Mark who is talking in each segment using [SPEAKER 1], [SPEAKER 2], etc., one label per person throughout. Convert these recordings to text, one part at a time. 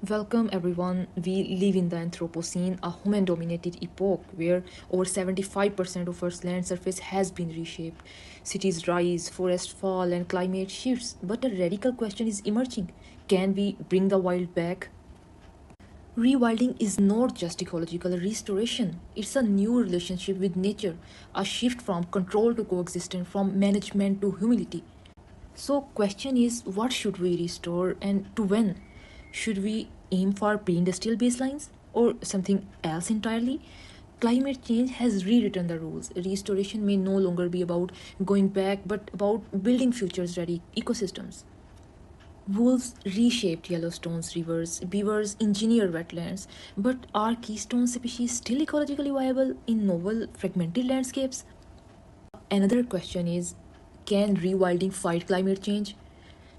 [SPEAKER 1] Welcome everyone. We live in the Anthropocene, a human dominated epoch where over 75% of Earth's land surface has been reshaped. Cities rise, forests fall, and climate shifts. But a radical question is emerging: can we bring the wild back? Rewilding is not just ecological restoration, it's a new relationship with nature, a shift from control to coexistence, from management to humility. So question is, what should we restore and to when? Should we aim for pre-industrial baselines or something else entirely? Climate change has rewritten the rules. Restoration may no longer be about going back but about building futures ready ecosystems. Wolves reshaped Yellowstone's rivers, beavers engineered wetlands, but are keystone species still ecologically viable in novel, fragmented landscapes? Another question is, can rewilding fight climate change?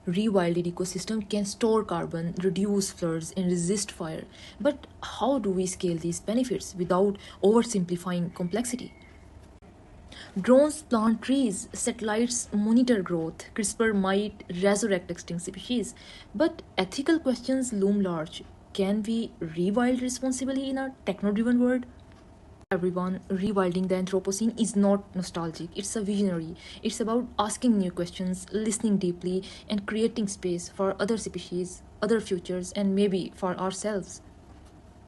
[SPEAKER 1] Rewilded ecosystem can store carbon, reduce floods, and resist fire. But how do we scale these benefits without oversimplifying complexity? Drones plant trees, satellites monitor growth, CRISPR might resurrect extinct species. But ethical questions loom large. Can we rewild responsibly in a techno driven world? Everyone, rewilding the Anthropocene is not nostalgic, it's a visionary. It's about asking new questions, listening deeply, and creating space for other species, other futures, and maybe for ourselves.